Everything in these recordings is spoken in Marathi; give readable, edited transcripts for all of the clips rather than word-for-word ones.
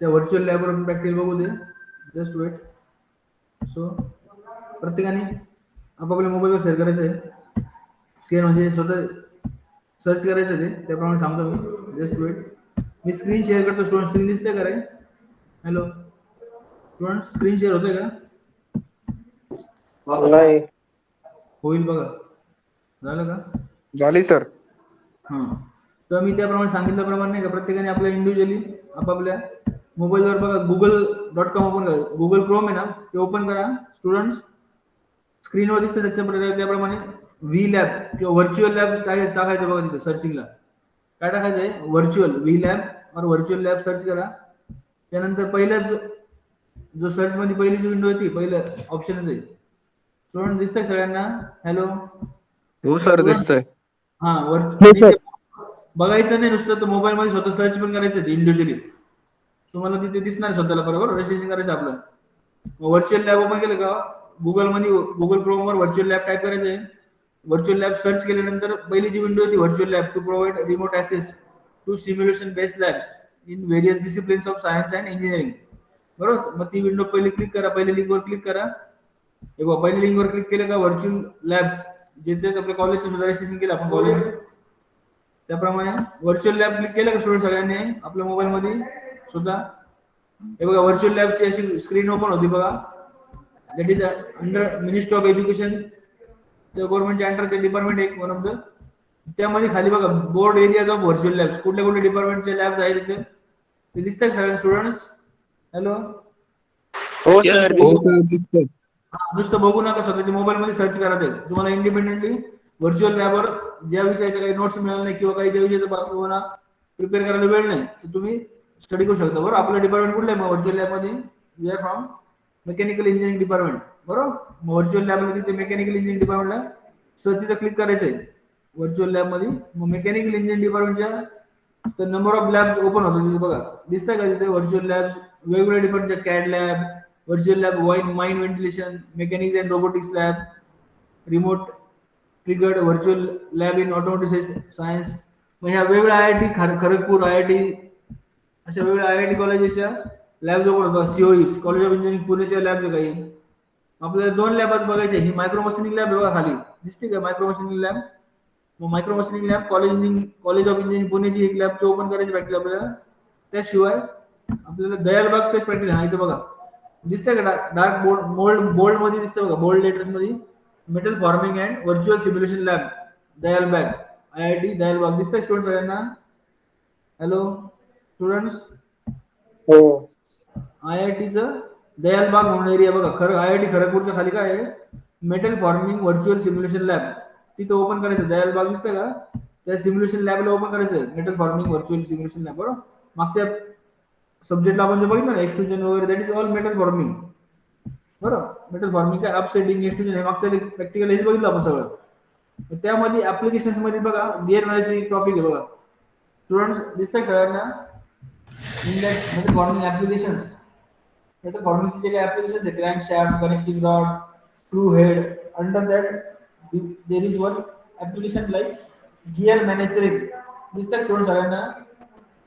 त्या व्हर्च्युअल लॅबवर आपण प्रॅक्टिकल बघू दे. Just weight. सो प्रत्येकाने आपापल्या मोबाईलवर शेअर करायचं आहे. शेअर म्हणजे स्वतः सर्च करायचं ते, त्याप्रमाणे सांगतो मी. Just wait. मी स्क्रीन शेअर करतो. स्टुडंट स्क्रीन दिसते का रे? हॅलो स्टुडंट, स्क्रीन शेअर होतंय का? नाही होईल बघा. झालं का? झाली सर. हां. तर मी त्याप्रमाणे सांगितल्याप्रमाणे नाही का प्रत्येकाने आपल्या इंडिव्हिज्युअली आपापल्या मोबाईलवर बघा google.com ओपन करा. गुगल क्रोम आहे ना, ते ओपन करा. स्टुडंट्स स्क्रीनवर दिसतं त्याप्रमाणे व्ही लॅब किंवा व्हर्च्युअल लॅब टाकायचं बघा तिथे सर्चिंगला. काय टाकायचं आहे? व्हर्च्युअल व्ही लॅब और व्हर्च्युअल लॅब सर्च करा. त्यानंतर पहिल्याच जो सर्च मध्ये पहिली जी विंडो येते, पहिलं ऑप्शनच आहे. स्टुडंट दिसतंय सगळ्यांना? हॅलो हो सर, स्टुडंट. दिसतंय. हां हो आणि सर. ते बघायचं नाही नुसतं, तर मोबाईल मध्ये स्वतः सर्च पण करायचं इंडिव्हिज्युअली. तुम्हाला तिथे दिसणार स्वतःला, बरोबर? रजिस्ट्रेशन करायचं आपलं. व्हर्च्युअल लॅब ओपन केलं का गुगल मध्ये, गुगल क्रोम वर व्हर्च्युअल लॅब टाईप करायचं आहे. व्हर्च्युअल लॅब सर्च केल्यानंतर पहिली जी विंडो येते virtual lab to provide remote access to simulation based labs in various disciplines of science and engineering. बरोबर? मग ती विंडो पहिली क्लिक करा. पहिल्या लिंकवर क्लिक करा. हे बघा, पहिल्या लिंकवर क्लिक केलं का व्हर्च्युअल लॅब्स जिथे आपल्या कॉलेजचं सुद्धा रजिस्ट्रेशन केलं आपण कॉलेज, त्याप्रमाणे व्हर्च्युअल लॅब क्लिक केलं का स्टुडंट सगळ्यांनी आपल्या मोबाईल मध्ये सुद्धा. हे बघा व्हर्च्युअल लॅबची अशी स्क्रीन ओपन होती बघा. That is under ministry of education, गव्हर्नमेंटच्या अंडर ते डिपार्टमेंट एक वन ऑफ द. त्यामध्ये खाली बघा board areas of virtual labs, कुठल्या कुठल्या डिपार्टमेंटचे लॅब्स आहेत तिथे ते दिसतात सगळ्या स्टुडंट्स. हॅलो हो सर. हो सर, दिसतंय. नुसतं बघू नका, स्वतःच्या मोबाईल मध्ये सर्च करा. ते तुम्हाला इंडिपेंडेंटली व्हर्च्युअल लॅबवर ज्या विषयाचे काही नोट्स मिळाले नाही किंवा काही ज्या विषयाचं तुम्हाला प्रिपेअर करायला वेळ नाही, तर तुम्ही स्टडी करू शकता. बरोबर? आपलं डिपार्टमेंट कुठलं आहे मग व्हर्च्युअल लॅबमध्ये? We are from mechanical engineering department. बरोबर? मग व्हर्च्युअल लॅबमध्ये तिथे मेकॅनिकल इंजिनिअरिंग डिपार्टमेंटला सर तिथं क्लिक करायचं आहे व्हर्च्युअल लॅबमध्ये. मग मेकॅनिकल इंजिनिअरिंग डिपार्टमेंटच्या तर नंबर ऑफ लॅब्स ओपन होतात तिथे बघा. दिसतंय का तिथे व्हर्च्युअल लॅब्स वेगवेगळ्या डिपार्टमेंटच्या? CAD lab, virtual lab mind ventilation, mechanics and robotics lab, remote triggered virtual lab in automotive science. मग ह्या वेगवेगळ्या IIT खरगपूर, IIT अशा वेगवेगळ्या IIT कॉलेजेसच्या लॅब ओपन होतात. सीओई कॉलेज ऑफ इंजिनिअरिंग पुणेच्या लॅब काही. आपल्याला दोन लॅब बघायचे. ही मायक्रो मशीनिंग लॅब बघा खाली दिसते का? Micro machining lab. मग micro machining lab college of engineering पुणेची एक लॅब ओपन करायची प्रॅक्टिस आपल्याला. त्याशिवाय आपल्याला दयालबागचं एक प्रॅक्टिस हा इथे बघा दिसतंय का? डार्क बोल्ड मध्ये दिसतंय बघा, बोल्ड लेटर्स मध्ये metal forming and virtual simulation lab Dayalbagh, IIT Dayalbagh. दिसतंय स्टुडंट सगळ्यांना? Hello students. हो. IITचं दयालबाग म्हणून एरिया बघा. IIT खरगपूरच्या खाली काय आहे? Metal forming virtual simulation lab. तिथं ओपन करायचं. दयालबाग दिसतंय का? त्या सिम्युलेशन लॅबला ओपन करायचं. Metal forming virtual simulation lab. बरोबर? मागच्या सब्जेक्टला आपण जे बघितलं ना एक्सट्रुजन वगैरे, that is all metal forming. बरोबर? मेटल फॉर्मिंग काय अपसेटिंग, एक्सट्रुजन हे मागच्या प्रॅक्टिकल हेच बघितलं आपण सगळं. त्यामध्ये ऍप्लिकेशन्स मध्ये बघा गिअर मॅनेजमेंट टॉपिक आहे बघा. स्टुडंट्स दिसतंय सगळ्यांना? In that metal forming applications, metal फॉर्मिंगचे जे काही ऍप्लिकेशन्स आहे, crank shaft, connecting rod, screw head, under that there is one application like gear मॅनेजरिंग. दिसतंय स्टुडंट सगळ्यांना?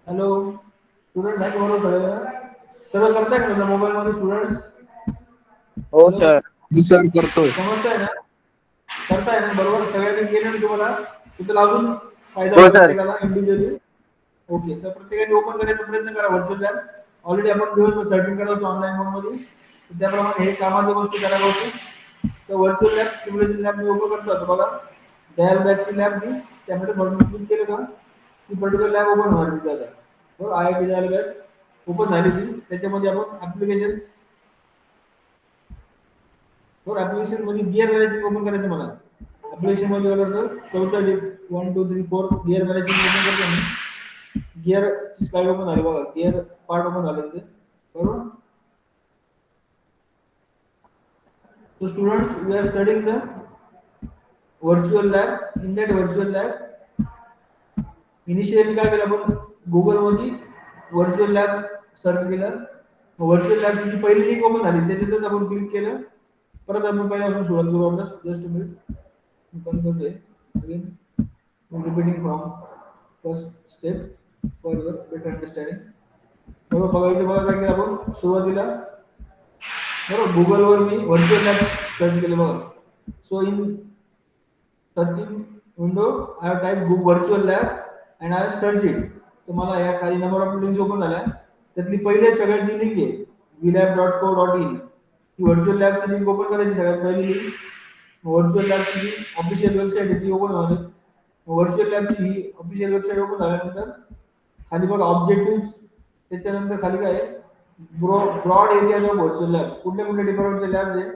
हॅलो स्टुडंट आहे बरोबर सगळं? सगळं करताय का तुमच्या मोबाईल मध्ये स्टुडंट्स? हो हॅलो सर. मी सर करतोय. समजताय ना? करताय ना? बरोबर सगळ्यांनी केलं ना तुम्हाला? तिथं अजून फायदा हो होईल सर. प्रत्येकाला इंडिव्हिज्युअली. ओके सर, प्रत्येकाने ओपन करायचा प्रयत्न करा व्हर्च्युअल लॅब. ऑलरेडी आपण दिवसभर सर्चिंग करायचो ऑनलाईन मोड मध्ये, त्याप्रमाणे हे कामाच्या गोष्टी करायला होती. तर व्हर्च्युअल लॅब सिम्युलेशन लॅब मी ओपन करतो आता बघा. दयालबागची लॅब मी त्यामध्ये म्हणून क्लिक केलं का ती पर्टिक्युलर लॅब ओपन होणार तिथे आता. बरोबर? IIT दयालबाग ओपन झाली ती. त्याच्यामध्ये आपण ऍप्लिकेशन्स ऍप्लिकेशन मध्ये गिअर मॅनेजमेंट ओपन करायचं मला. ऍप्लिकेशन मध्ये गेलं तर चौथं 1 2 3 4 गिअर मॅनेजमेंट ओपन करतो मी. गिअर ची स्लाइड ओपन झाली बघा. गिअर पार्ट ओपन झाले तिथे. बरोबर? So students, we are studying the virtual lab. In that virtual lab, initially काय केलं आपण गुगल मध्ये व्हर्च्युअल लॅब सर्च केलं. व्हर्च्युअल लॅबची जी पहिली लिंक ओपन झाली त्याच्यातच आपण क्लिक केलं. परत आपण पहिल्यापासून सुरुवात करू अभ्यास. जस्ट मिनिट मी बंद करतोय. Again repeating from first step for your better understanding. बरोबर बघा इथे बघा काय केलं आपण सुरुवातीला बरोबर गुगलवर मी व्हर्च्युअल लॅब सर्च केले बघा. So in searching window I have type virtual lab and I search it. तर मला या खाली नंबर ऑफ लिंक्स ओपन झाल्या. त्यातली पहिले सगळ्यात जी लिंक आहे vlab.co.in ही व्हर्च्युअल लॅबची लिंक ओपन करायची सगळ्यात पहिली लिंक. व्हर्च्युअल लॅबची जी ऑफिशियल वेबसाईट आहे ती ओपन होणार. व्हर्च्युअल लॅबची ही ऑफिशियल वेबसाईट ओपन झाल्यानंतर खाली बघा ऑब्जेक्टिव्ह त्याच्यानंतर खाली काय broad area of virtual lab कुठल्या कुठल्या डिपार्टमेंटचे लॅब आहे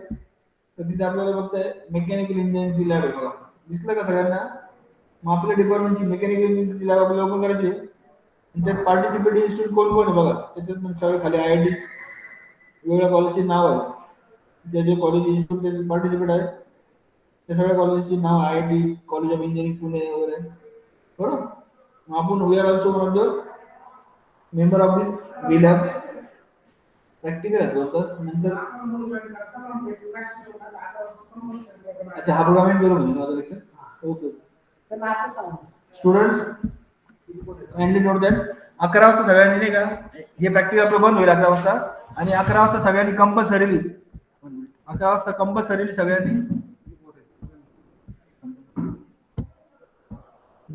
तर तिथे आपल्याला बघताय मेकॅनिकल इंजिनिअरिंगची लॅब आहे बघा. दिसलं का सगळ्यांना? मग आपल्या डिपार्टमेंटची मेकॅनिकल इंजिनिअरिंगची लॅब आपल्याला ओपन करायची आहे. आणि त्यात पार्टिसिपेट इन्स्टिट्यूट कोण कोण आहे बघा. त्याच्यात सगळे खाली IIT वेगवेगळ्या कॉलेजचे नाव आहे. जे जे कॉलेज इन्स्टिट्यूट त्याचे पार्टिसिपेट आहे त्या सगळ्या कॉलेजची नाव IIT college of engineering Pune वगैरे बरोबर. मग आपण we are also one of the member of this V lab. Practical आहे 2 तास नंतर. अच्छा हा प्रोग्रामिंग करू म्हणजे माझं lecture okay. Students kindly note that 11 वाजता सगळ्यांनी नाही का हे प्रॅक्टिकल आपलं बंद होईल 11 वाजता आणि 11 वाजता सगळ्यांनी कंपल्सरीली 11 वाजता कंपल्सरीली सगळ्यांनी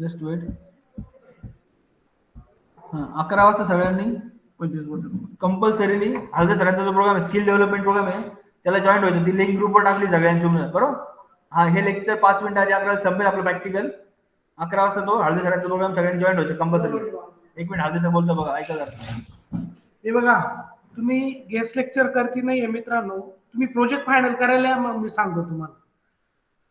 जस्ट वेट 11 वाजता सगळ्यांनी कंपल्सरीली हळदे सरांचा जो प्रोग्राम आहे स्किल डेव्हलपमेंट प्रोग्राम आहे त्याला जॉईन व्हायचं. ती लिंक ग्रुपवर टाकली सगळ्यांनी तुम्ही बरोबर. हा हे लेक्चर 5 मिनिटं आधी 11 संपेल आपलं प्रॅक्टिकल. 11 वाजता तो हळदे सरांचा प्रोग्राम सगळ्यांनी जॉईन व्हायचं कंपल्सरी. एक मिनिट हळदे सर बोलतो बघा ऐका जरा. हे बघा तुम्ही गेस्ट लेक्चर करती नाहीये मित्रांनो. तुम्ही प्रोजेक्ट फायनल करायला या, मग मी सांगतो तुम्हाला.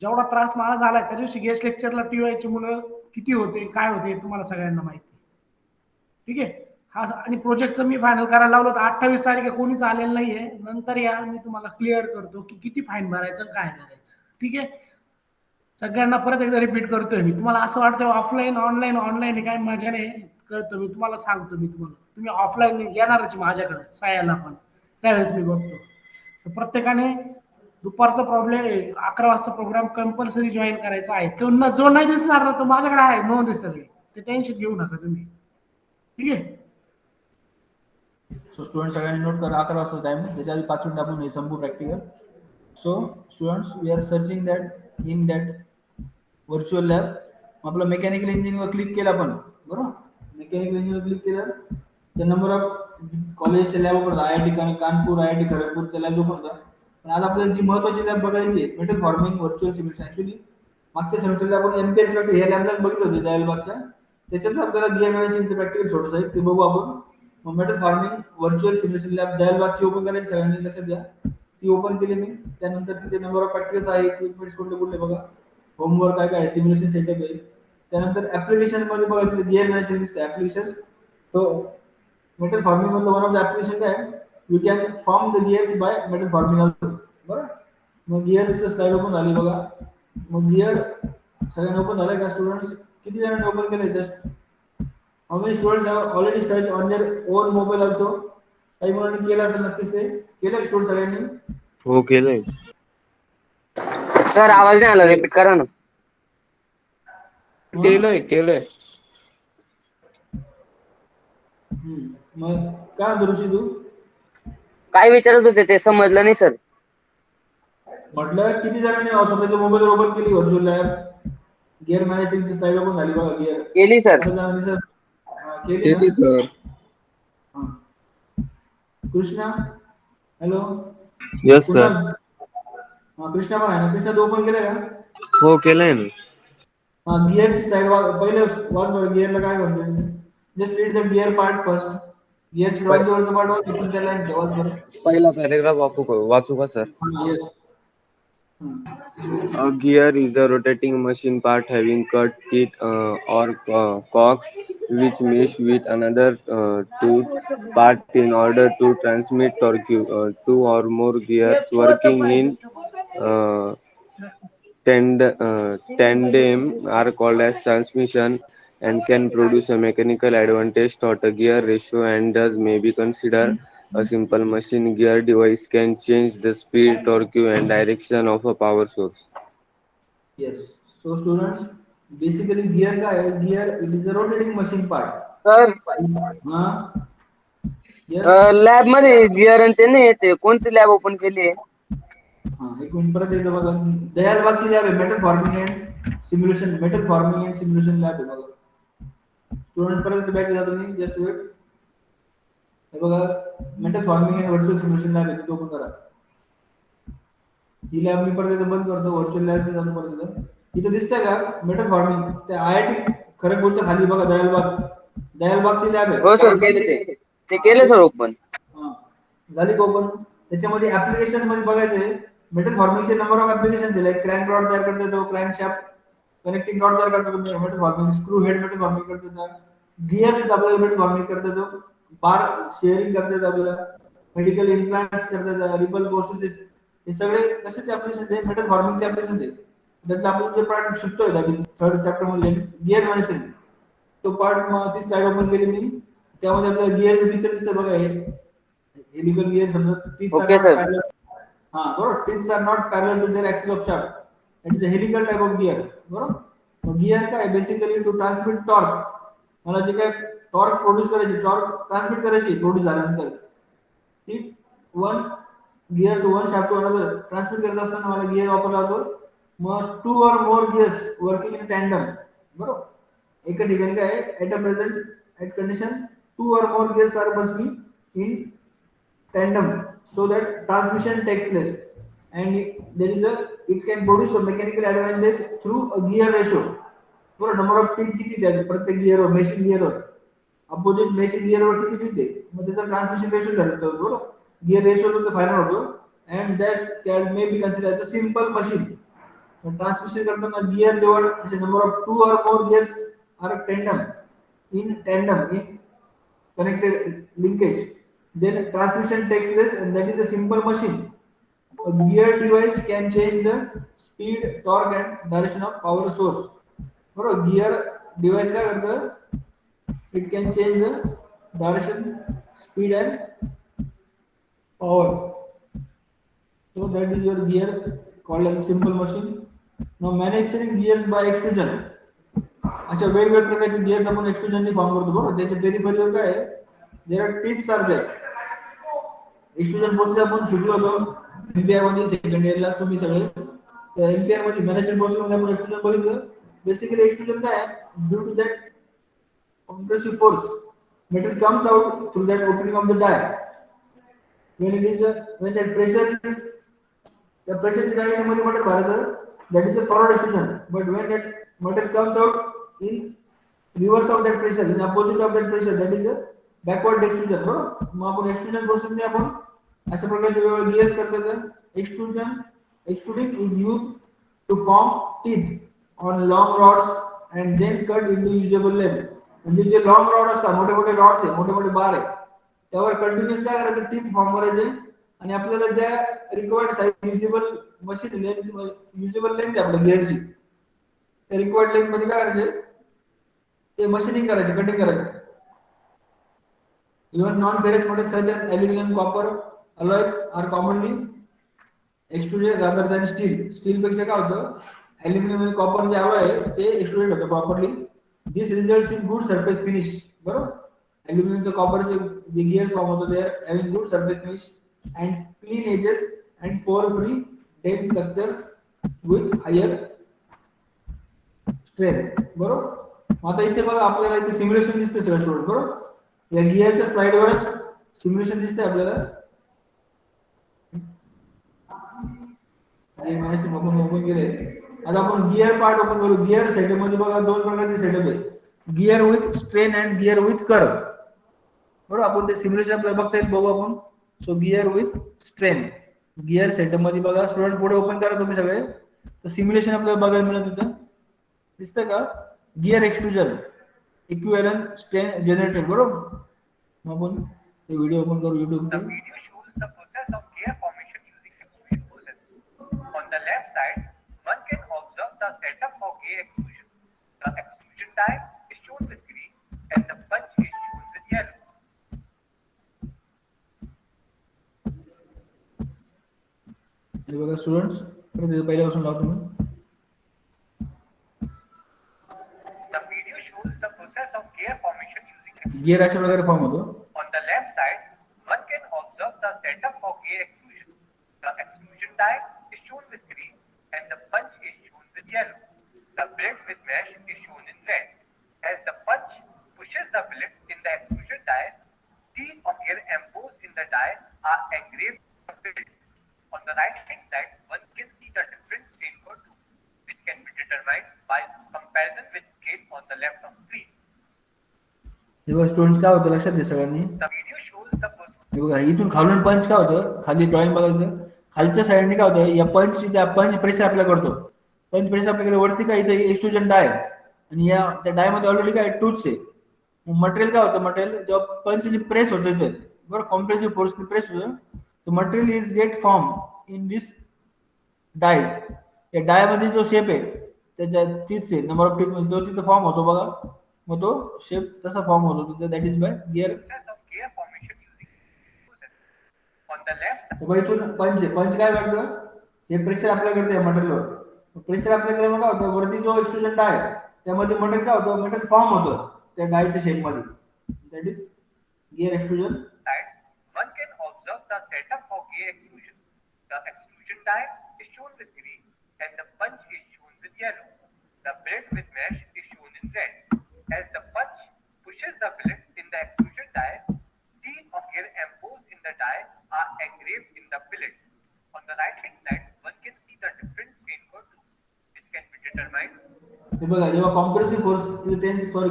जेवढा त्रास मला झाला त्या दिवशी गेस्ट लेक्चरला टीवायची मुलं किती होते काय होते तुम्हाला सगळ्यांना माहिती. ठीक आहे. हा आणि प्रोजेक्टचं मी फायनल करायला लावलं तर 28 तारीख कोणीच आलेलं नाहीये. नंतर या मी तुम्हाला क्लिअर करतो की किती फाईन भरायचं काय करायचं. ठीक आहे. सगळ्यांना परत एकदा रिपीट करतोय मी. तुम्हाला असं वाटतं ऑफलाईन ऑनलाईन ऑनलाईन काय मजा नाही कळतं. मी तुम्हाला सांगतो मी तुम्हाला तुम्ही ऑफलाईन येणारच माझ्याकडे सायाला पण त्यावेळेस मी बघतो. तर प्रत्येकाने दुपारचा प्रॉब्लेम 11 वाजता प्रोग्राम कंपल्सरी जॉईन करायचा आहे. जो नाही दिसणार ना तो माझ्याकडे आहे नो दिसत ते टेन्शन घेऊ नका तुम्ही. ठीक आहे. सो स्टुडंट सगळ्यांनी नोट करा 11 वाजता टाइम त्याच्या आधी 5 मिनिट आपण हे संपू practical. So students we are searching that in that virtual lab. आपलं मेकॅनिकल इंजिनिअरिंगवर क्लिक केलं आपण बरोबर. मेकॅनिकल इंजिनिअरिंग क्लिक केलं तर नंबर ऑफ कॉलेजचे lab open IIT Kanpur IIT खडगपूरच्या लॅब ओपन होता. पण आज आपल्याला जी महत्वाची लॅब बघायची आहे metal forming virtual simulation. Actually मागच्या सेमिस्टरला आपण MPH साठी हे लॅबलाच बघितलं होते दयालबागच्या. त्याच्यात आपल्याला गिअर मॅनेजमेंटचं प्रॅक्टिकल थोडंसं आहे ते बघू आपण. मग metal forming virtual simulation lab दयालबागची ओपन करायची सगळ्यांनी लक्षात द्या. ती ओपन केली मी. त्यानंतर तिथे नंबर ऑफ प्रॅक्टिकल्स आहे इक्विपमेंट्स कुठले कुठले बघा. होमवर्क काय काय सिम्युलेशन सेटअप आहे. त्यानंतर ऍप्लिकेशन मध्ये बघा तिथे गिअर मॅनेजमेंट दिसतं ऍप्लिकेशन. तो मेटल फॉर्मिंग मधलं वन ऑफ द ऍप्लिकेशन काय you can form the gears by metal forming also बरोबर. मग गिअर्सचं स्लाइड ओपन झाली बघा. मग गिअर सगळ्यांना ओपन झालं का स्टुडंट्स? किती जणांनी ओपन केलंय just? How many students have already search on their own mobile also? काही मुलांनी केलं असेल नक्कीच ते. केलं स्टुडंट सगळ्यांनी? हो केलंय. सर आवाज नाही आला रिपीट करा ना. केलंय केलंय. मग काय म्हणतो ऋषी तू? काय विचारत होते ते समजलं नाही सर. म्हटलं किती जणांनी स्वतःच्या मोबाईल ओपन केली व्हर्च्युअल लॅब? गिअर मॅनेजमेंटची स्लाइड ओपन झाली बघा गिअर. केली सर. केली केली ना? सर. हा. Krishna hello yes sir. Kunal हा कृष्णा पण आहे ना. कृष्णा तू ओपन केलंय का? हो केलंय ना. हा गिअरची स्लाइड पहिले वाच बरं गिअरला काय म्हणतो. Just read the gear part first. गिअरची ड्रॉइंगचा वरचा पार्ट वाच तुमच्या लाईन वाच बरं. पहिला पॅरेग्राफ वाचू का sir? Yes. A gear is a rotating machine part having cut teeth or cogs which mesh with another tooth part in order to transmit torque. Two or more gears working in uh, tandem are called as transmission and can produce a mechanical advantage. Thought a gear ratio and thus may be considered a simple machine. Gear device can change the speed, torque, and direction of a power source. Yes. So students basically gear काय आहे? Gear it is a rotating machine part. Sir हा येस. लॅब मध्ये गिअर आणि ते नाही येते. कोणती लॅब ओपन केली आहे? हा एक मिनिट परत एकदा बघा. दयालबागची लॅब आहे metal forming and simulation, metal forming and simulation lab आहे बघा. स्टुडंट परत बॅक जा तुम्ही, जस्ट वेट. हे बघा metal forming and virtual simulation lab आहे, तिथे ओपन करा. ही लॅब मी परत एकदा बंद करतो. व्हर्च्युअल लॅब मी जाऊन परत एकदा. इथं दिसतंय का मेटल फॉर्मिंग? ते IIT खरगपूरच्या खाली बघा दयालबाग, दयालबागची लॅब आहे. हो सर केले ते केले सर ओपन. हा. झाली का ओपन? त्याच्यामध्ये ऍप्लिकेशन मध्ये बघायचे मेटल फॉर्मिंगचे number of application like crank rod तयार करता येतो, क्रँक शाफ्ट कनेक्टिंग रॉड तयार करता येतो metal forming, screw head metal forming करता येतात, गिअर सुद्धा आपल्याला मेटल फॉर्मिंग करता येतो, बार शेअरिंग करता येतं आपल्याला, मेडिकल इम्प्लांट्स करता येतात, रिपल प्रोसेसेस, हे सगळे कशाचे ऍप्लिकेशन आहे? मेटल फॉर्मिंगचे ऍप्लिकेशन आहे. त्यातलं आपण जे पार्ट शिकतोय दॅट इज थर्ड चॅप्टर मध्ये गिअर मॅनेजमेंट, तो पार्ट ती स्लाइड ओपन केली मी. त्यामध्ये आपल्याला गिअरचे पिक्चर दिसतं बघा. हे हेलिकल गिअर समजा teeth are okay not sir. Parallel. हां बरोबर, teeths are not parallel to their axis of shaft. It is a helical type of gear. बरोबर. मग गिअर काय बेसिकली टू ट्रान्समिट टॉर्क. मला जे काय टॉर्क प्रोड्यूस करायची, टॉर्क ट्रान्समिट करायची प्रोड्यूस झाल्यानंतर, ठीक, one gear to one shaft to another transmit करत असताना मला गिअर वापरला जातो. मग 2 or more gears working in tandem. बरोबर. एका ठिकाणी काय at a present at condition 2 or more gears are must be in tandem so that transmission takes place, and it can produce a mechanical advantage through a gear ratio. बरोबर. नंबर ऑफ टीथ किती द्यायचे प्रत्येक गिअरवर, मेशिन गिअरवर, अपोजिट मेशिन गिअरवर किती टीथ आहे, मग त्याचा ट्रान्समिशन रेशो झाला. बरोबर. गिअर रेशो तो फायनल होतो, and that can may be consider as a simple machine. Transmission करताना गिअर लेवल असे number of 2 or more gears are tandem in connected linkage, then transmission takes place, and that is a simple machine. A gear device can change the speed, torque and direction of power source. बरोबर. गिअर डिवाइस काय करतं? It can change the direction, speed and power. So that is your gear called as a simple machine. Now manufacturing gears by extrusion. अशा वेगवेगळ्या प्रकारचे गिअर्स आपण एक्सट्रुजनने फॉर्म करतो. बरोबर. त्याच्या पेरिफेरीवर काय आहे? There are teeths are there. Extrusion process आपण शिकलो होतो एमपीआर मध्ये सेकंड इयरला तुम्ही सगळे. तर एमपीआर मध्ये मॅनेजमेंट प्रोसेस मध्ये आपण एक्सट्रुजन बघितलं. बेसिकली एक्सट्रुजन काय आहे? Due to that compressive force, metal comes out through that opening of the die. When that pressure is, the pressure direction मध्ये metal भरायचं, that is the forward extrusion. But when that metal comes out in reverse of that pressure, in opposite of that pressure, that is a backward extrusion. बरोबर. मग आपण एक्सट्रुजन प्रोसेसने आपण अशा प्रकारचे वेगवेगळे गिअर्स करतात. Extruding is used to form teeth on long rods and then cut into usable length. म्हणजे जे लॉंग रॉड असतात, मोठे मोठे रॉड्स आहे, मोठे मोठे बार आहे, त्यावर कंटिन्युअस काय करायचं? टीथ फॉर्म करायचे, आणि आपल्याला ज्या required size usable machine length, usable length आहे आपल्या गिअरची, त्या रिक्वायर्ड लेंथ मध्ये काय करायचे? ते मशीनिंग करायचे, कटिंग करायचे. Even non ferrous metals such as aluminium, copper, alloys are commonly extruded rather than steel. Steel पेक्षा काय होतं? ॲल्युमिनियम आणि कॉपर जे अलॉय आहे ते एक्सट्रुडेड होतं properly. This results in good surface finish. बरोबर. ॲल्युमिनियमचं कॉपरचे जे गिअर्स फॉर्म होतं, they are having good surface finish and clean edges and pore free dense structure with higher strength. बरोबर. आता इथे बघा आपल्याला इथे सिम्युलेशन दिसते सगळं स्टुडंट. बरोबर. या गिअरच्या स्लाइडवरच सिम्युलेशन दिसतंय आपल्याला. ओपन केले. आता आपण गिअर पार्ट ओपन करू. गिअर सेटअप मध्ये बघा दोन प्रकारचे सेटअप आहे, gear with strain and gear with curve. बरोबर. आपण ते सिम्युलेशन आपल्याला बघता येईल, बघू आपण. So gear with strain, gear setup मध्ये बघा स्टुडंट, पुढे ओपन करा तुम्ही सगळे. तर सिम्युलेशन आपल्याला बघायला मिळत होतं, दिसतंय का? Gear extrusion equivalent strain generated. बरोबर. मग आपण ते व्हिडिओ ओपन करू YouTube The वर. video shows the process of gear formation using extrusion process. On the left side, one can observe the setup for gear extrusion. The extrusion die is shown with green and the punch is shown with yellow. हे बघा स्टुडंट्स, पहिल्यापासून लावतो मी. The video shows the process of gear formation using extrusion. Gear अशा प्रकारे फॉर्म होतो. On the left side, the die are engraved in the field. On the right hand side, one can see the different stain code tools, which can be determined by comparison with scale on the left of screen. हे बघा स्टुडंट्स काय होतं लक्षात घ्या सगळ्यांनी. The video shows the process. हे बघा इथून खालून पंच काय होतं, खाली ड्रॉइंग बघायचं, खालच्या साईडने काय होतं, या पंच प्रेशर अप्लाय करतो. पंच प्रेशर अप्लाय केलं वरती काय इथे एक्सट्रुजन डाय आणि या त्या डाय मध्ये ऑलरेडी काय टूथ्स आहे. मटेरियल काय होतं, मटेरियल जेव्हा पंचनी प्रेस होतं इथे बरोबर, कॉम्प्रेसिव्ह फोर्सने प्रेस होतं, तर material is get form in this die. या डाय मध्ये जो शेप आहे त्याच्या टीथ आहे, नंबर ऑफ टीथ मध्ये जो तिथे फॉर्म होतो बघा, मग तो शेप तसा फॉर्म होतो तिथे, that is by gear. Process of gear formation using process. On the left side, बघा इथून पंच आहे, पंच काय करतं, हे प्रेशर अप्लाय करते मटेरियलवर. प्रेशर अप्लाय केल्यामुळे काय होतं, वरती जो एक्सट्रुजन डाय त्यामध्ये मटेरियल काय होतं, मटेरियल फॉर्म होतं त्या डायच्या शेप मध्ये, that is gear extrusion. one can observe the setup for gear extrusion. The extrusion die is shown with green and the punch is shown with yellow. The billet with mesh is shown in red. As the punch pushes the billet in the extrusion die, teeth of gear embossed in the die are engraved in the billet. On the right hand side, one can see the different stain code tools, which can be determined. हे बघा जेव्हा compressive force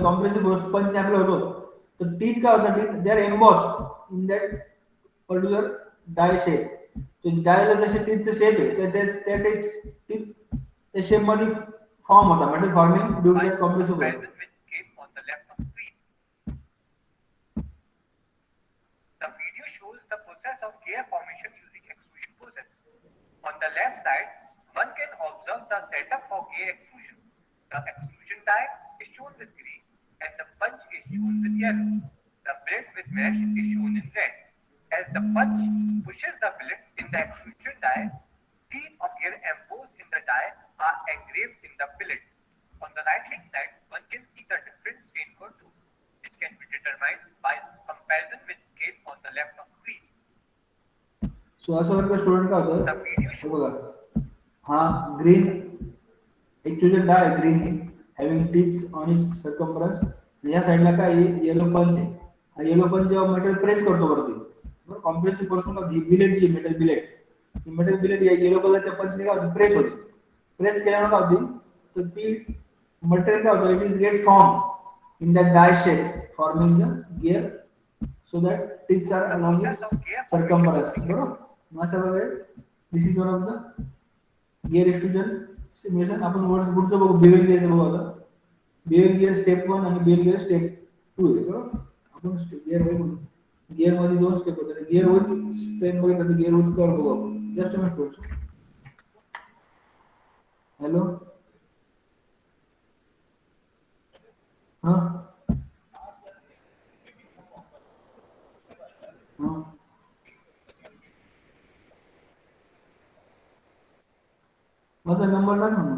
compressive force punch apply होतो, तर टीथ काय होतं, they are embossed in that particular die shape. तो डायला जसे टीथचं शेप आहे त्या टीथ त्या शेप मध्ये फॉर्म होता, म्हणजे forming due to By that compressive force. comparison with scale on the left of screen. The video shows the process of gear formation using extrusion process. On the left side, one can observe the setup for gear extrusion. The extrusion die is shown with green and the punch is shown with yellow. The billet with mesh is shown in red. As the punch pushes the billet in the extrusion die, teeth of gear embossed in the die are engraved in the billet. On the right hand side, one can see the different stain code tools, which can be determined by comparison with scale on the left of screen. So असं वर्ग स्टुडंट काय होतं, The video हे shows बघा हा green extrusion die green having teeths on its circumference, या साईडला काय येलो पंच आहे. हा येलो पंच जेव्हा मटेरियल प्रेस करतो वरती बरोबर, कॉम्प्रेसिव्ह फोर्स जी बिलेट जी मेटल बिलेट, ती मेटल बिलेट या येलो कलरच्या पंचने काय होती, प्रेस होते. प्रेस केल्यामुळे काय होती, तर ती मटेरियल काय होतं, it is get form in that die shape forming the gear, so that teeths are along process of gear circumference बरोबर. मग अशा प्रकारे this is one of the gear extrusion simulation. आपण पुढचं बघू, बिहेवियर गिअरचं बघू आता. बिहेवियर गिअर स्टेप 1 आणि बिहेवियर गिअर स्टेप 2 आहे बरोबर. आपण गिअर वन गिअर मध्ये 2 स्टेप होतात. गिअर विथ स्ट्रेन बघितलं तर गिअर विथ कर्व बघू आपण. जस्ट मिनिट पुढचं. हॅलो हा हा माझा नंबर टाक ना.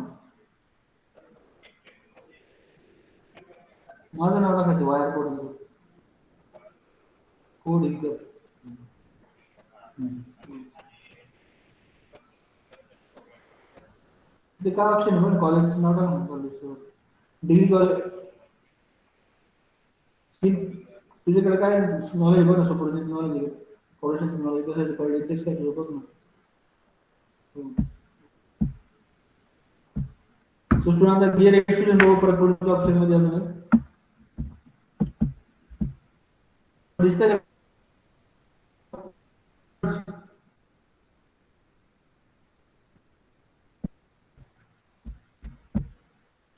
माझं नाव टाकायचं वायर कोड इकडं. ते काय ऑप्शन आहे कॉलेजचं नाव टाक ना. कॉलेज डिग्री कॉलेज तुझ्याकडे काय नॉलेज बघ ना, सपोर्ट नॉलेज कॉलेजचं नॉलेज कशाचं पाहिजे तेच काय तुझं बघ ना. तो स्टुडंट गिअर एक्सट्रुजन बघू परत पुढच्या ऑप्शन मध्ये अजून दिसतंय का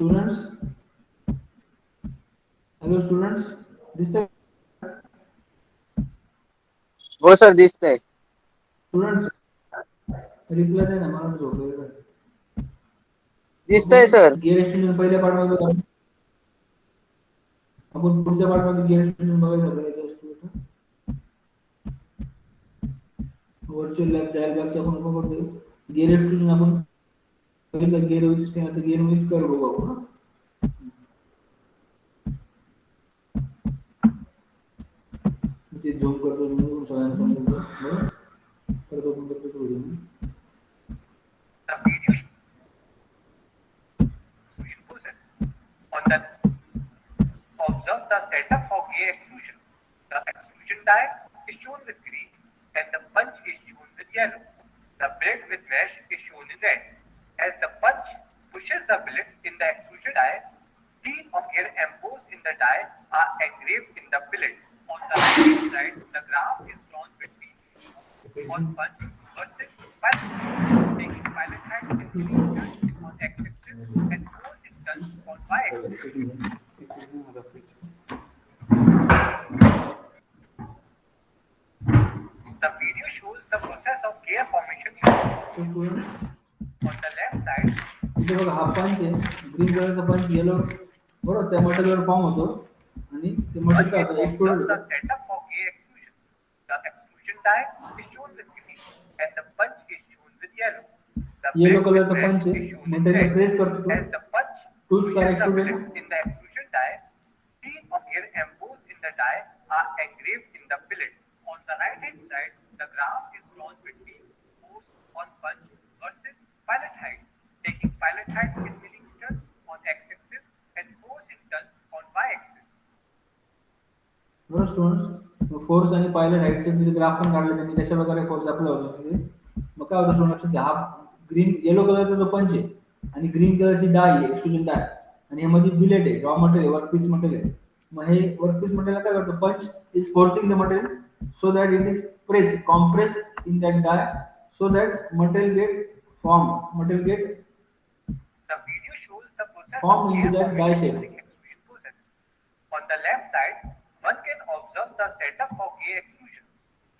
स्टुडंट्स? हॅलो स्टुडंट्स, दिसतंय? हो सर दिसतंय. स्टुडंट्स रिप्लाय द्या ना, मला झोपलेलं आहे. दिसतंय सर. गिअर एक्सट्रुजन पहिल्या पार्ट मध्ये बघा. आपण पुढच्या पार्ट मध्ये गिअर एक्सट्रुजन बघायचं आपल्याला. व्हर्च्युअल लॅब जाईल बॅगचा आपण बघतो. गिअर एक्सट्रुजन आपण पहिलं गिअर विथ स्टेन, आता गिअर विथ कर्व बघू आपण. ते झूम करतो म्हणून सगळ्यांना समजेल बरोबर. करतो पण करतो video. Observe the setup for gear extrusion. The extrusion die is shown with green and the punch is shown with yellow. The billet with mesh is shown in red. As the punch pushes the billet in the extrusion die, teeth of gear embossed in the die are engraved in the billet. On the right side, the graph is drawn between on punch versus pilot, taking pilot height in millimeters on x-axis and force in tons on y-axis. The video shows the process of gear formation So students, on the left side. इथे बघा हा पंच आहे, ग्रीन कलरचा पंच येलो बरोबर त्या मटेरियलवर फॉर्म होतो आणि ते One मटेरियल काय can होतं एक observe the टोळ setup of gear extrusion. The extrusion die is shown with green and the punch is shown with yellow. The yellow billet with कलरचा red पंच is आहे shown in material red. Press करतो तो As the punch Tools are pushes the extruded. billet in the extrusion die, teeth of gear embossed in the die are engraved in the billet. On the right hand side, the graph is drawn between force on punch versus pilot height, taking pilot height in millimeters on x-axis and force in tons on y-axis. बरोबर स्टुडंट्स फोर्स आणि पायलट हाईटचे तिथे ग्राफ पण काढले त्यांनी कशा प्रकारे फोर्स अप्लाय होतो तिथे मग काय होतं स्टुडंट्स हा ग्रीन येलो कलरचा जो पंच आहे आणि ग्रीन कलरची डाय आहे एक्सट्रुजन डाय आणि ह्यामध्ये बिलेट आहे raw material work piece material मग हे वर्क पीस मटेरियल काय करतो punch is forcing the material so that it is press compress in that die so that material get form material get The video shows the process Form of into gear that die shape. formation using extrusion process. On the left side, one can observe the setup of gear extrusion.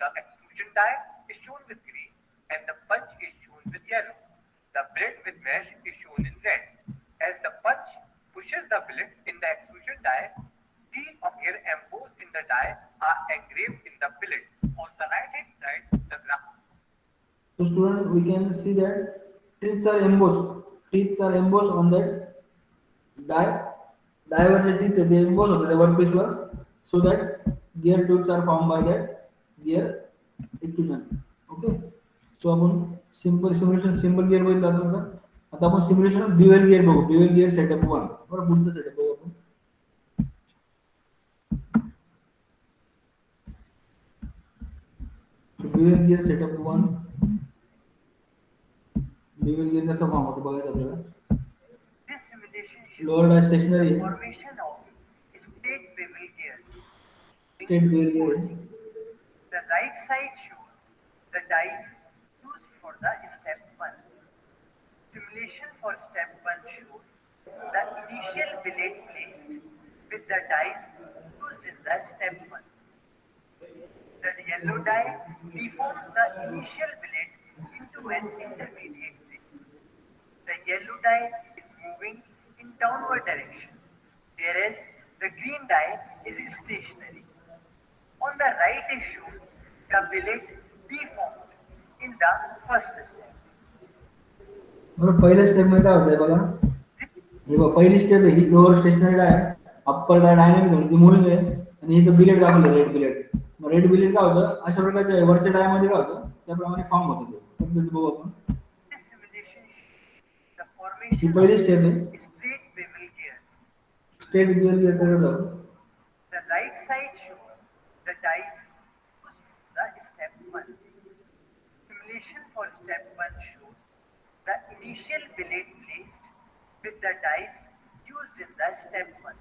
The extrusion die is shown with green and the punch is shown with yellow. The billet with mesh is shown in red. As the punch pushes the billet in the extrusion die, teeth of gear embossed in the die are engraved in the billet. On the right hand side, the graph. So student, we can see that teeth are embossed. Teeth are embossed on that die. Die where the teeth they emboss होते the workpiece वर, so that gear tools are formed by that gear extrusion. Okay. So आपण simple simulation simple gear बघितलं आपण का? आता आपण simulation dual gear बघू. Dual gear setup 1. बरं पुढचं setup बघू आपण. So dual gear setup 1. dual gear कसा फॉर्म होतो बघायचं आपल्याला. This simulation lower die stationary आहे. formation of state bevel gears. State dual gear आहे. The right side shows the dice used for the step 1. Simulation for step 1 shows the initial billet placed with the dice used in the step 1. The yellow die deforms the initial billet into an intermediate place. The yellow die is moving in downward direction, whereas the green die is stationary. On the right is shown the billet deformed in the first step. बरं पहिल्या स्टेप मध्ये काय होतंय बघा हे बघा पहिली स्टेप आहे ही लोअर स्टेशनरी आहे अप्पर डाय डायनामिक होती ती मुव्हिंग आहे आणि इथं बिलेट दाखवलं रेड बिलेट मग रेड बिलेट काय होतं अशा प्रकारच्या वरच्या डाय मध्ये काय होतं त्याप्रमाणे फॉर्म होतो तो पद्धत बघू आपण This simulation shows the he formation पहिली स्टेप आहे of straight bevel gears. State dual gear कडे जाऊ The right side shows the dice used for the step 1. Simulation for step 1 shows the initial billet placed with the dice used in the step 1.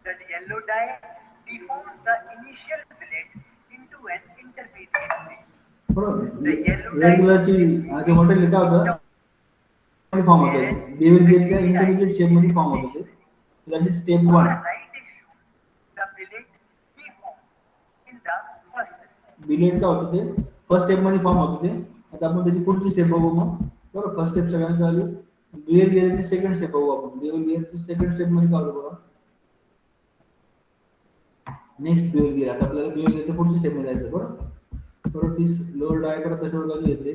The yellow die deforms the initial billet into an intermediate place. बरोबर रेड कलरची जे मॉडेल काय होतं फॉर्म होतं ड्युअल गिअरच्या इंटरमिजिएट शेप मध्ये फॉर्म होतं ते that is step On 1 the right is shown the billet deformed in the first step. Billet काय होतं ते फर्स्ट स्टेप मध्ये फॉर्म होतं ते आता आपण त्याची पुढची स्टेप बघू मग बरोबर फर्स्ट स्टेप सगळ्यांना झाली ड्युअल गिअरची सेकंड स्टेप बघू आपण ड्युअल गिअरची सेकंड स्टेप मध्ये काय होतं बघा नेक्स्ट ड्युअल गिअर आता आपल्याला ड्युअल गिअरच्या पुढच्या स्टेप मध्ये जायचं बरोबर बरोबर तीच लोअर डाय करत तशावर बाजू येते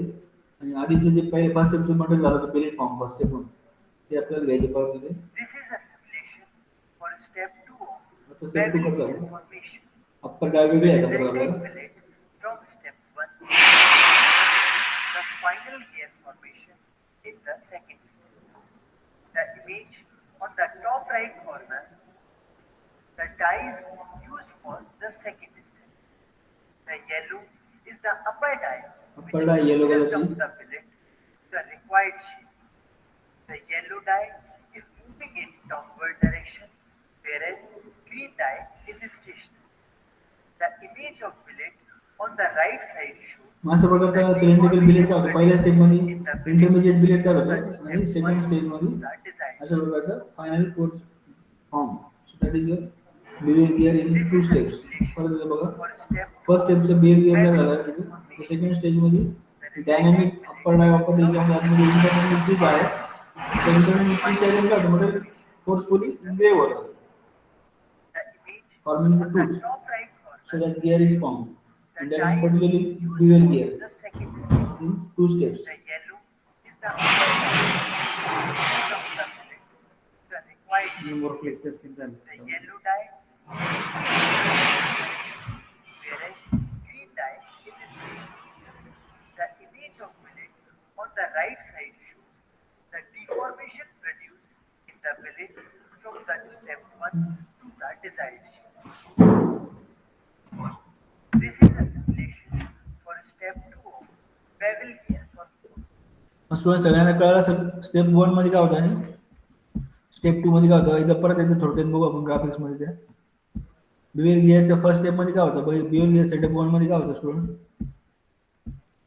आणि आधीचे जे पहिले फर्स्ट स्टेपचं मॉडेल झालं होतं बिलेट फॉर्म फर्स्ट स्टेप ते आपल्याला घ्यायचे परत तिथे This is a simulation for step 2 आता स्टेप 2 bevel कसं gear झालं formation. अप्पर डाय वेगळी आहे आता Presenting आपल्याला billet from step 1. The final gear formation in the second step. The image on the top right corner, the dies used for the second step. The yellow is the upper die, Upper die, yellow consists color of the billet to the required shape. The yellow die is moving in downward direction, whereas green die is stationary. The image of billet on the right side shows अशा प्रकारचा सिलेंड्रिकल बिलेट काय होतं, पहिल्या स्टेप मध्ये इंटरमिजिएट बिलेट काय होतं आणि सेकंड स्टेज मध्ये अशा प्रकारचा final course form. So that is your behaviour gear in two steps. परत बघा, फर्स्ट स्टेपचं बिहेवियर गियर झालं, सेकंड स्टेज मध्ये डायनामिक अप्पर डाय वापरली, ज्यामध्ये आतमध्ये इंटरमिजिएट ट्रिप आहे. त्या इंटरमिजिएट ट्रिपच्या काय होतं, म्हणजे फोर्सफुली वेव्ह होतं forming the tooth, so that gear is formed, and that is particularly dual gear the second step. in two steps. The yellow is the upper die, consists of the billet to the required shape. More lectures in that. The yellow die, whereas green die is stationary. The image of billet on the right side shows the deformation produced in the billet from the step 1 to the desired shape. This is a simulation for step 2 of bevel gear for student सगळ्यांना कळलं, स्टेप 1 मध्ये काय होतं आणि स्टेप 2 मध्ये काय होतं. एकदा परत एकदा थोडक्यात बघू आपण ग्राफिक्स मध्ये. त्या बिहेवियर गिअरच्या फर्स्ट स्टेप मध्ये काय होतं, बिहेवियर गिअर सेटअप 1 मध्ये काय होतं स्टुडंट,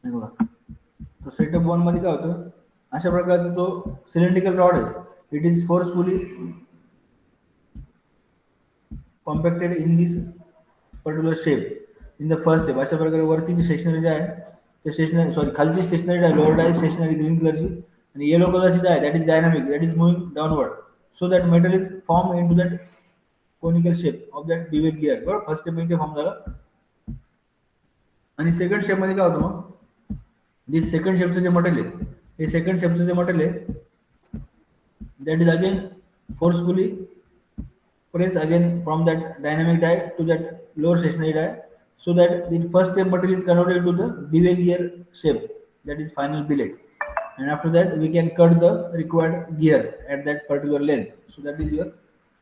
बघा. तो सेटअप 1 मध्ये काय होतं, अशा प्रकारचा तो सिलेंड्रिकल रॉड आहे. It is forcefully compacted in this particular shape in the first step. अशा प्रकारे वरती जी स्टेशनरी जी आहे, ते स्टेशनरी खालची स्टेशनरी आहे, लोअर डाय स्टेशनरी ग्रीन कलरची, आणि येलो कलरची जी आहे that is dynamic, that is moving downward, so that metal is form into that conical shape of that behaviour gear. बरोबर, फर्स्ट स्टेप मध्ये फॉर्म झाला. आणि सेकंड स्टेप मध्ये काय होतं, मग जे सेकंड शेपचं जे मटेरियल आहे, हे सेकंड शेपचं जे मटेरियल आहे that is again forcefully press again from that dynamic die to that lower stationary die, so that the first step material is converted to the bevel gear shape, that is final billet, and after that we can cut the required gear at that particular length. So that is your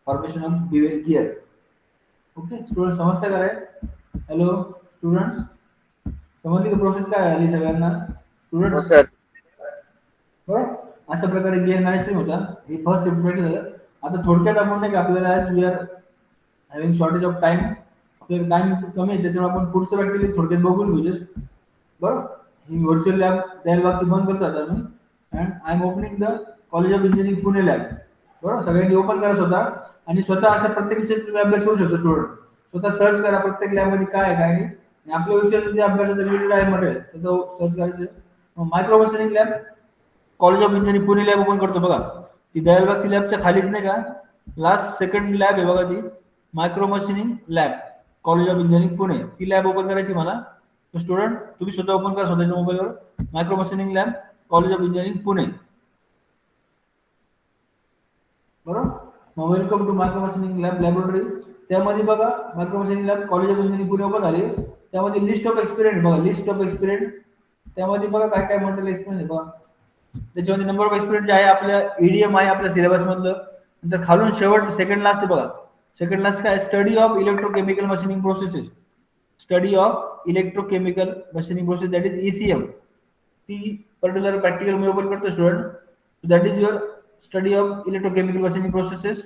formation of bevel gear. Okay students, समजता का रे? Hello students, समजली का प्रोसेस काय आली सगळ्यांना स्टुडंट्स? सर. बरोबर, अशा प्रकारे गिअर मॅनेजमेंट होता. हे फर्स्ट स्टेप झालं. आता थोडक्यात आपण नाही का, आपल्याला we are having shortage of time, आपल्याला टाइम कमी आहे, त्याच्यामुळे आपण पुढचं प्रॅक्टिकल थोडक्यात बघून घेऊ जस्ट. बरोबर, ही व्हर्च्युअल लॅब दयालबागची बंद करतो आता मी, and I am opening the college of engineering Pune lab. बरोबर, सगळ्यांनी ओपन करा स्वतः, आणि स्वतः अशा प्रत्येक विषयाचा तुम्ही अभ्यास करू शकतो. स्टुडंट स्वतः सर्च करा प्रत्येक लॅबमध्ये काय आहे काय नाही, आणि आपल्या विषयाचं जे अभ्यासाचं रिलेटेड आहे मटेरियल त्याचं सर्च करायचं. Micro machining lab college of engineering Pune lab open करतो बघा. ती दयालबागची लॅबच्या खालीच नाही का लास्ट सेकंड लॅब आहे बघा, ती micro machining lab college of engineering Pune, ती लॅब ओपन करायची मला. तर स्टुडंट तुम्ही स्वतः ओपन करा स्वतःच्या मोबाईलवर micro machining lab college of engineering Pune. बरोबर, मग welcome to micro machining lab laboratory. त्यामध्ये बघा micro machining lab college of engineering Pune open झाली. त्यामध्ये लिस्ट ऑफ एक्सपिरियंट बघा, लिस्ट ऑफ एक्सपिरियंट. त्यामध्ये बघा काय काय मटेरियल एक्सपिरियंट आहे बघा. त्याच्यामध्ये नंबर ऑफ एक्सपिरियंट जे आहे आपल्या ईडीएम आहे आपल्या सिलेबस मधलं. नंतर खालून शेवट सेकंड लास्ट बघा, सेकंड लास्ट काय, study of electrochemical machining processes, study of electrochemical machining process, that is ECM. ती पर्टिक्युलर प्रॅक्टिकल मी ओपन करतो student. That is your study of electrochemical machining processes.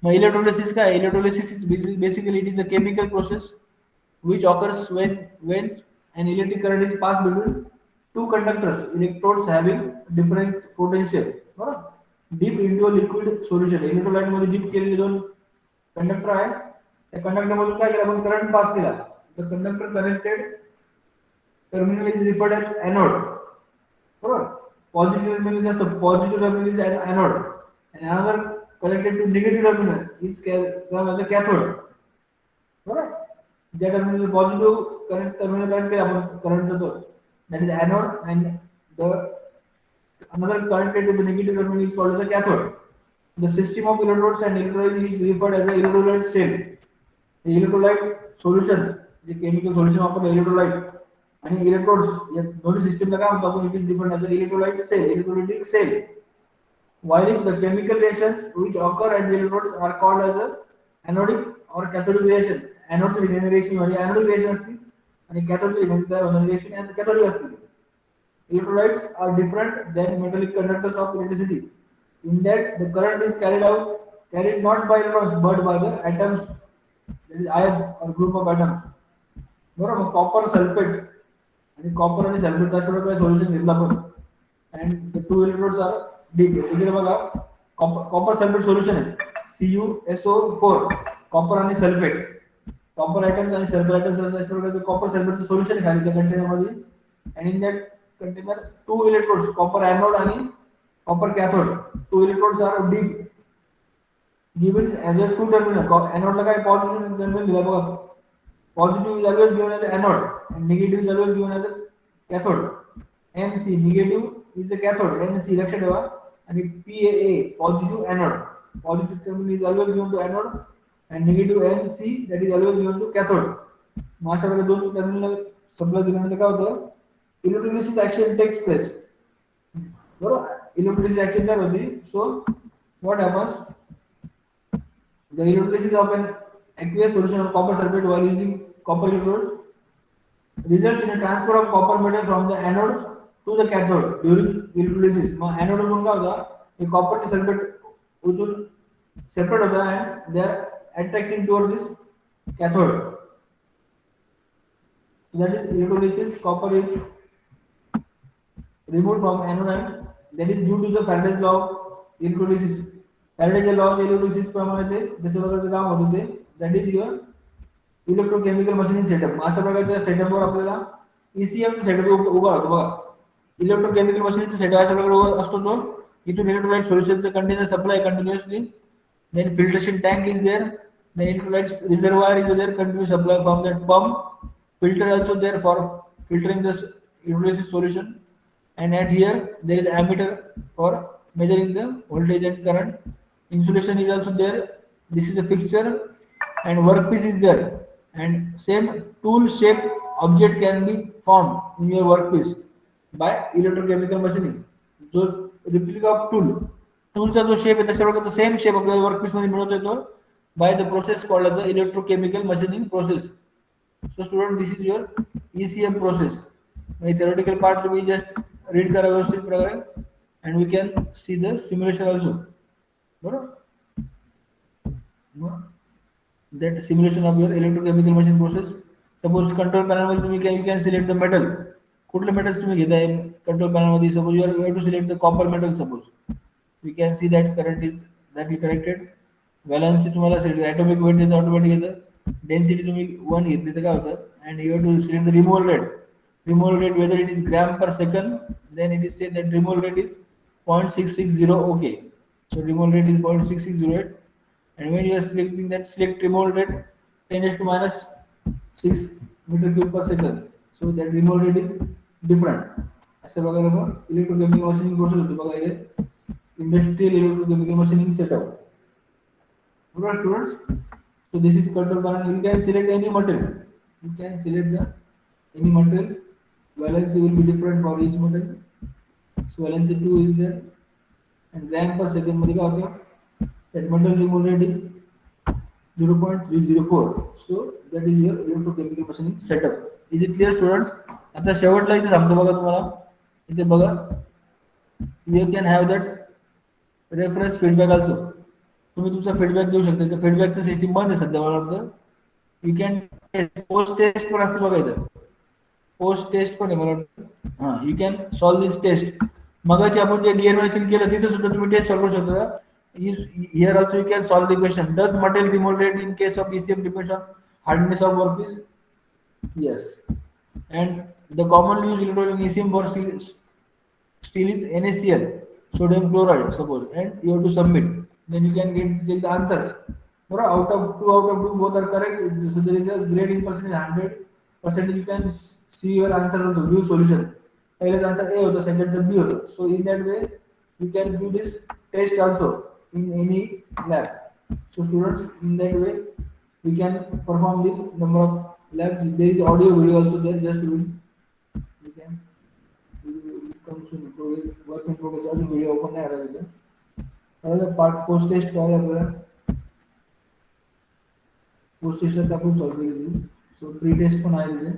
मग इलेक्ट्रोलिसिस काय, electrolysis is basically it is a chemical process which occurs when an electric current is passed between two conductors, electrodes having different potential. बरोबर, deep into a liquid solution. Electrolyte मध्ये डीप केलेले दोन कंडक्टर आहे, त्या कंडक्टर मधून काय केलं आपण, करंट पास केला. The conductor connected terminal is referred as anode. बरोबर, पॉझिटिव्ह टर्मिनल जे असतं, positive terminal is anode, and another connected to negative terminal is called as a cathode. बरोबर, ज्या terminal positive current terminal connect केला आपण करंट जातो, that is anode, and the another connected to the negative terminal is called as a cathode. The system of electrodes and electrolyte is referred as a electrolyte cell. The electrolyte solution, जे केमिकल सोल्युशन वापरलं इलेक्ट्रोलाइट आणि इलेक्ट्रोड्स या दोन्ही सिस्टमला काय म्हणतो आपण, it is referred as a electrolyte cell, electrolytic cell. While the chemical reactions which occur at the electrodes are called as a anodic or cathodic reaction. Anode reaction म्हणजे anodic reaction असते, आणि कॅथोडच्या ठिकाणी तयार होणारी रिएक्शन आणि कॅथोडिक असते. Electrolytes are different than metallic conductors of electricity in that the current is carried not by electrons but by the atoms, that is ions or group of atoms. बरोबर. मग कॉपर सल्फेट आणि कॉपर आणि सल्फेट कसं प्रकारे सोल्युशन घेतलं आपण and the two electrodes are deep. इकडे बघा कॉपर सल्फेट सोल्युशन आहे CuSO4 कॉपर आणि सल्फेट कॉपर आयटम्स आणि सल्फर आयटम्स कॉपर सल्फेटचं सोल्युशन खाली त्या कंटेनर मध्ये and in that container two electrodes copper anode आणि copper cathode two electrodes are deep given as a two terminal anode ला काय positive terminal दिला बघा positive is always given as anode and negative is always given as a cathode. MC negative is the cathode NC लक्षात ठेवा आणि PAA positive anode positive terminal is always given to anode and negative NC that is always given to cathode. मग अशा प्रकारे दोन टर्मिनल सप्लाय दिल्यानंतर काय होतं electrolysis action takes place. बरोबर. electrolysis action तयार होती. So what happens, the electrolysis of an aqueous solution of copper sulfate while using copper electrodes results in a transfer of copper metal from the anode to the cathode during electrolysis. मग anode मधून काय होतं हे कॉपरचे सल्फेट उतरून सेपरेट होतं and they are attracting toward this cathode. So that is electrolysis. Copper is removed from anode and that is due to the Faraday's law of electrolysis. Faraday's law of electrolysis प्रमाणे ते जसे प्रकारचे काम होते ते that is your electrochemical machining setup. अशा प्रकारच्या सेटअपवर आपल्याला ECM चा सेटअप उभा होतो बघा. इलेक्ट्रोकेमिकल मशीनचा सेटअप अशा प्रकारे असतो तो इथून इलेक्ट्रोलाइट सोल्युशनचं container supply continuously then filtration tank is there then electrolytes reservoir is there continuous supply from that pump filter also there for filtering this electrolysis solution. And at here there is ammeter for measuring the voltage and current. Insulation is also there. This is a fixture and workpiece is there and same tool shape object can be formed in your workpiece by electrochemical machining. जो replica of toolचा जो शेप आहे तशा प्रकारचा सेम शेप आपल्याला वर्कपीस मध्ये मिळवता येतो by the process called as the electrochemical machining process. So student, this is your ECM process. My theoretical part to be just read करा व्यवस्थित प्रकारे and we can see the simulation also. बरोबर. That simulation of your electrochemical machine process. Suppose control panel मध्ये तुम्ही you can select the metal. कुठले मेटल्स तुम्ही घेताय कंट्रोल पॅनल मध्ये. Suppose you are to select the copper metal. Suppose we can see that current is that is connected. Valency तुम्हाला select atomic weight is automatic येतं. Density तुम्ही 1 घेतली तर काय होतं and you have to select the removal rate. Removal rate whether it is gram per second, then it is said that removal rate is 0.660. Okay, so removal rate is 0.6608 and when you are selecting that select removal rate 10 to minus 6 meter cube per second, so that removal rate is different. अशा बघायला मग इलेक्ट्रोकेमिकल मशीनिंग प्रोसेस होती बघा इथे industrial electrochemical machining setup. Alright students, so this is control panel. You can select any material. You can select any material. Valency will be different for each material. So valency 2 is there and gram per second मध्ये काय होतं that material removal rate is 0.304. So that is your electrochemical machining setup. Is it clear students? आता शेवटला इथे सांगतो बघा तुम्हाला इथे बघा you can have that reference feedback also. तुम्ही तुमचा फीडबॅक देऊ शकता. तर फीडबॅकचं सिस्टीम बंद आहे सध्या मला वाटतं. यू कॅन पोस्ट टेस्ट पण असते बघा इथं. पोस्ट टेस्ट पण आहे मला वाटतं. हां you can solve this test. मगाची आपण जे गिअर मॅचिंग केलं तिथे सुद्धा तुम्ही टेस्ट सॉल्व करू शकता. Here also you can solve the question. Does material removal rate in case of ECM depends on hardness of workpiece? Yes. And the commonly used electrode in ECM for steel is NaCl, sodium chloride, suppose, and you have to submit. Then you can get the answers. Right? Out of two, both are correct. So there is a grading percentage 100%. You can see your answer also. View solution. First answer A होता, second B होता. So in that way, you can do this test also in any lab. So students, in that way, we can perform this number of labs. There is audio video also there. Just we can come soon. Work in progress. Also video open है अगर अगर पार्ट पोस्ट टेस्ट क्या है आपका पोस्ट टेस्ट का आपण सॉल्व केली. सो प्री टेस्ट पण आहे तिथे.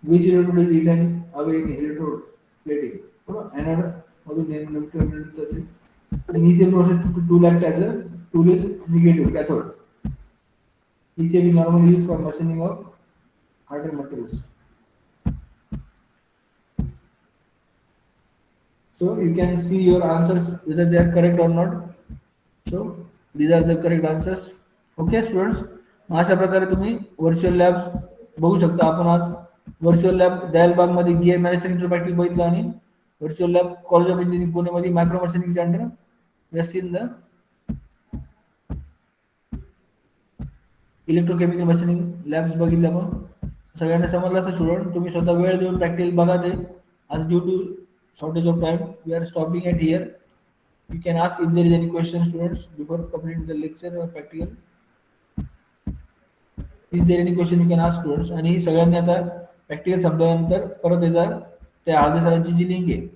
which electrode is eaten away in electrode plating. बरोबर एनोड मधून नेगेटिव्ह एमिट जाते. Initial process tool act as a tool is negative cathode. ECM is normally used for machining of harder materials. So you can see your answers whether they are correct or not. So these are the correct answers. Okay students, अशा प्रकारे तुम्ही व्हर्च्युअल लॅब्स बघू शकता. आपण आज व्हर्च्युअल लॅब दयालबाग मध्ये गिअर मॅन्युफॅक्चरिंग प्रॅक्टिस बघितलं आणि virtual lab college of engineering Pune मध्ये मायक्रो मशीनिंगच्या under in the electrochemical machining labs बघितल्या. मग सगळ्यांना समजलं असं स्टुडंट. तुम्ही स्वतः वेळ देऊन प्रॅक्टिस बघा ते. आज due to shortage of time we are stopping at here. You can ask if there is any question students before completing the lecture or practical. Is there any question you can ask students. आणि सगळ्यांनी आता प्रॅक्टिकल संपल्यानंतर परत एकदा त्या हळदे सरांची जी लिंक आहे